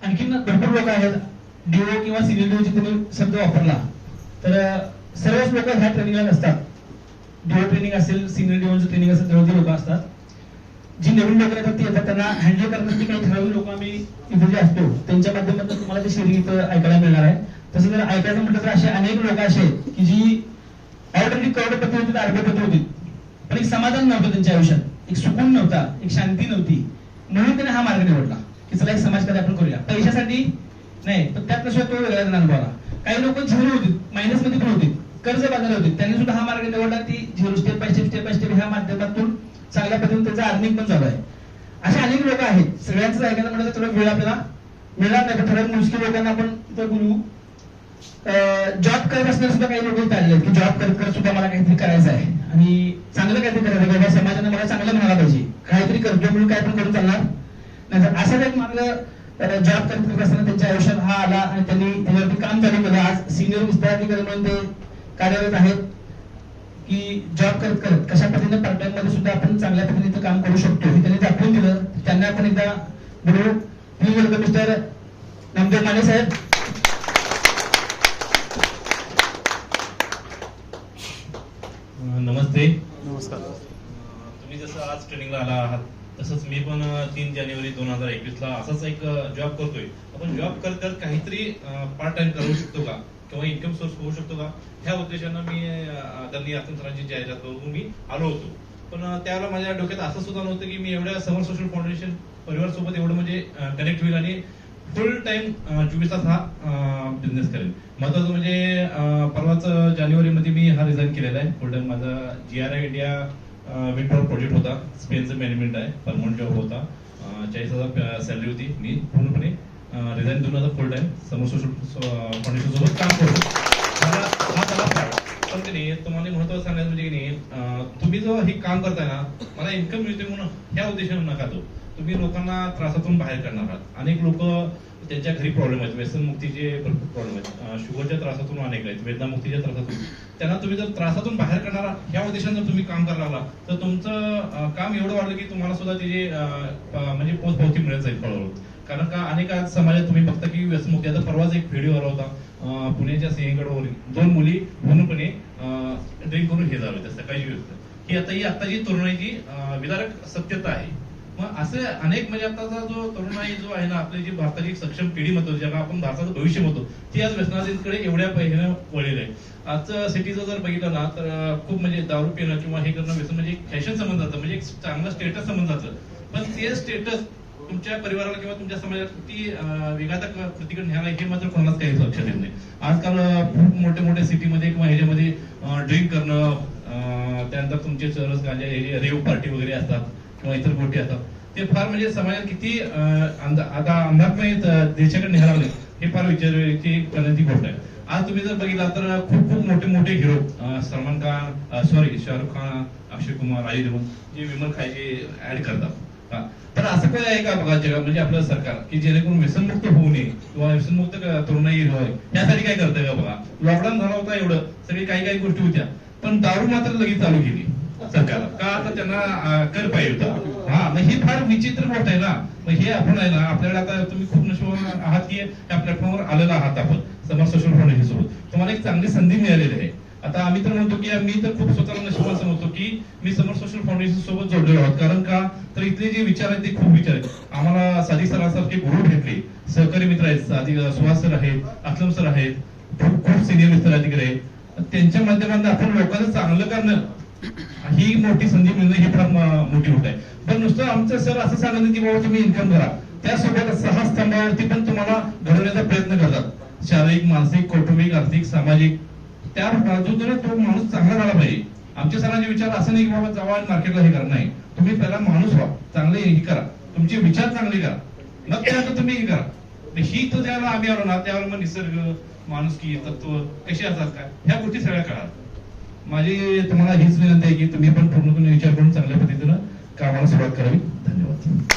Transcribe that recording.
आणखीन भरपूर लोक आहेत, डीओ किंवा सिनियर डीओ तुम्ही शब्द वापरला तर सर्वच लोक ह्या ट्रेनिंगला नसतात. डीओ ट्रेनिंग असेल, सिनियर डीओचं ट्रेनिंग असेल, तेवढी लोक असतात. जी नवीन लोक येतात ती येतात, त्यांना हँडल करण्यासाठी काही ठराविक लोक आम्ही इथे जे असतो त्यांच्या माध्यमातून तुम्हाला ते शेअरिंग इथं ऐकायला मिळणार आहे. तसं जर ऐकायचं म्हटलं तर असे अनेक लोक असे आहेत की जी ऑलरेडी करोडपती होती, अरबपती होती, पण एक समाधान नव्हतं त्यांच्या आयुष्यात, एक सुकून नव्हता, एक शांती नव्हती, म्हणून त्याने हा मार्ग निवडला की चला एक समाजकार्य आपण करूया. पैशासाठी नाही, पण त्यातशिवाय तो वेगळा अनुभव आला. काही लोक झिरो होते, मायनस मध्ये पण होते, कर्ज बांधले होते, त्यांनी सुद्धा हा मार्ग निवडला. ती झिरो स्टेप बाय स्टेप ह्या माध्यमातून चांगल्या पद्धतीने त्याचा अर्निंग पण चालू आहे. असे अनेक लोक आहेत. सगळ्यांचं ऐकायला म्हणजे थोडा वेळ आपल्याला मिळणार नाही, पण ठराविक मुश्किल लोकांना आपण इथं बोलू. जॉब करत असणारे सुद्धा काही लोक इथे आलेले आहेत की जॉब करत करत सुद्धा मला काहीतरी करायचं आहे आणि चांगलं काहीतरी करायचं आहे, समाजाने मला चांगलं म्हणायला पाहिजे, काहीतरी करतो म्हणून काय पण करून चालणार नाही. तर असाच एक मार्ग जॉब करत असताना त्यांच्या आयुष्यात हा आला आणि त्यांनी त्याच्यावरती काम चालू केलं. आज सिनियर विस्तार अधिकारी म्हणून ते कार्यरत आहेत की जॉब करत करत कशा पद्धतीने पार्ट टाइम मध्ये सुद्धा आपण चांगल्या पद्धतीने काम करू शकतो हे त्यांनी दाखवून दिलं. त्यांना आपण एकदा बोलू. Please welcome mister Namdev Mane saheb. नमस्ते. नमस्कार. तुम्ही जसं आज ट्रेनिंगला आला आहात तसंच मी पण 3 जानेवारी 2021 ला असाच एक जॉब करतोय. आपण जॉब करत करत काहीतरी पार्ट टाइम करू शकतो का किंवा इन्कम सोर्स होऊ शकतो का ह्या उद्देशानं मी आदरणीय आतन सरांची जाहिरात करून मी आलो होतो. पण त्यावेळेला माझ्या डोक्यात असं सुद्धा नव्हतं की मी एवढ्या समर सोशल फाउंडेशन परिवार सोबत एवढं म्हणजे कनेक्ट होईल आणि फुल टाइम 24 तास हा बिझनेस करेल. महत्वाचं म्हणजे परवाच जानेवारीमध्ये मी हा रिझाईन केलेला आहे. फुल टाइम माझा GRI India wind power project होता, स्पेनचं मॅनेजमेंट आहे, परमनंट जॉब होता, 40,000 सॅलरी होती. मी पूर्णपणे रिझाईन देऊन आता फुल टाइम समर सोशल फाउंडेशन सोबत काम करतो. हा त्याला पण की नाही तुम्हाला महत्वाचं सांगायचं म्हणजे की नाही तुम्ही जो हे काम करताय ना, मला इन्कम मिळते म्हणून ह्या उद्देशाने नका तो. तुम्ही लोकांना त्रासातून बाहेर करणार आहात. अनेक लोक त्यांच्या घरी प्रॉब्लेम आहेत, व्यसनमुक्तीचे भरपूर प्रॉब्लेम आहेत, शुगरच्या त्रासातून अनेक आहेत, वेदनामुक्तीच्या त्रासातून. त्यांना तुम्ही जर त्रासातून बाहेर करणार ह्या उद्देशाने जर तुम्ही काम करायला लागला तर तुमचं काम एवढं वाढलं की तुम्हाला सुद्धा त्याची म्हणजे पोचपावती मिळत जाईल हळूहळू. कारण का अनेक आज समाजात तुम्ही बघता की व्यसनमुक्ती. आता परवाच एक व्हिडिओ आला होता पुण्याच्या सिंहगडवरील 2 मुली पूर्णपणे ड्रिंक करून हे झालं त्या सकाळची व्यस्त. ही आताची तरुणाईची विदारक सत्यता आहे. मग असे अनेक म्हणजे आताचा जो तरुणाई जो आहे ना, आपली जी भारताची सक्षम पिढी म्हणतो, ज्याला आपण भारताचं भविष्य म्हणतो, ती आज व्यसनाकडे एवढ्या पहिल्यानं वळलेलं आहे. आजचं सिटीचं जर बघितलं ना तर खूप म्हणजे दारू पिणं किंवा हे करणं व्यसन म्हणजे फॅशन समजलं म्हणजे एक चांगलं स्टेटस समजलं. पण ते स्टेटस तुमच्या परिवाराला किंवा तुमच्या समाजात किती विघातक प्रतिक्रिया न्यायला हे मात्र कोणालाच काही लक्षात येत नाही. आजकाल खूप मोठ्या मोठ्या सिटीमध्ये किंवा ह्याच्यामध्ये ड्रिंक करणं, त्यानंतर तुमचे चरस गांजा रेव पार्टी वगैरे असतात किंवा इतर गोष्टी असतात, ते फार म्हणजे समाजात किती आता अंधात्मय देशाकडे न्यायला लागले हे फार विचारायची करण्याची गोष्ट आहे. आज तुम्ही जर बघितला तर खूप खूप मोठे मोठे हिरो सलमान खान, शाहरुख खान, अक्षय कुमार, अजय देवगण जे विमल खायचे ऍड करतात. तर असं काही आहे का बघा जगात म्हणजे आपलं सरकार की जेणेकरून व्यसनमुक्त होऊ नये किंवा व्यसनमुक्त तरुणाई व्हावी यासाठी काय करतंय का बघा. लॉकडाऊन झाला होता, एवढं सगळी काही गोष्टी होत्या, पण दारू मात्र लगेच चालू केली सरकार का, आता त्यांना कर पाहिजे होता. हा, मग ही फार विचित्र गोष्ट आहे ना. मग हे आपण आहे ना, आपल्याला आता तुम्ही खूप नशिबान आहात की या प्लॅटफॉर्मवर आलेला आहात. आपण समर सोशल फाउंडेशन सोबत तुम्हाला एक चांगली संधी मिळालेली आहे. आता आम्ही तर म्हणतो की मी तर खूप स्वतःला नशिबान समजतो की मी समर सोशल फाउंडेशन सोबत जोडलेलो आहोत. कारण का तर इथले जे विचार आहेत ते खूप विचार आहेत. आम्हाला सादिक सरांसारखे गुरु भेटले, सहकारी मित्र आहेत, सुहास सर आहेत, असलम सर आहेत, खूप सिनियर विस्तार अधिकारी आहेत. त्यांच्या माध्यमातून आपण लोकांना चांगलं करणं ही मोठी संधी मिळणं ही फार मोठी गोष्ट आहे. पण नुसतं आमचं सर असं सांगत की बाबा तुम्ही इन्कम करा, त्यासोबत 6 स्तंभावरती पण तुम्हाला घडवण्याचा प्रयत्न करतात. शारीरिक, मानसिक, कौटुंबिक, आर्थिक, सामाजिक. त्या बाजूने तो माणूस चांगला झाला पाहिजे. आमच्या सरांचे विचार असं नाही की बाबा जावा मार्केटला हे करा, नाही, तुम्ही पहिला माणूस व्हा, चांगले हे करा, तुमचे विचार चांगले करा, मग त्यानंतर तुम्ही हे करा. ही तर ज्यावेळेला आम्ही आलो ना त्यावेळेला मग निसर्ग, माणुसकी, तत्व कशी असतात काय ह्या गोष्टी सगळ्या कळतात. माझी तुम्हाला हीच विनंती आहे की तुम्ही पण पूर्णपणे विचार करून चांगल्या पद्धतीनं कामाला सुरुवात करावी. धन्यवाद.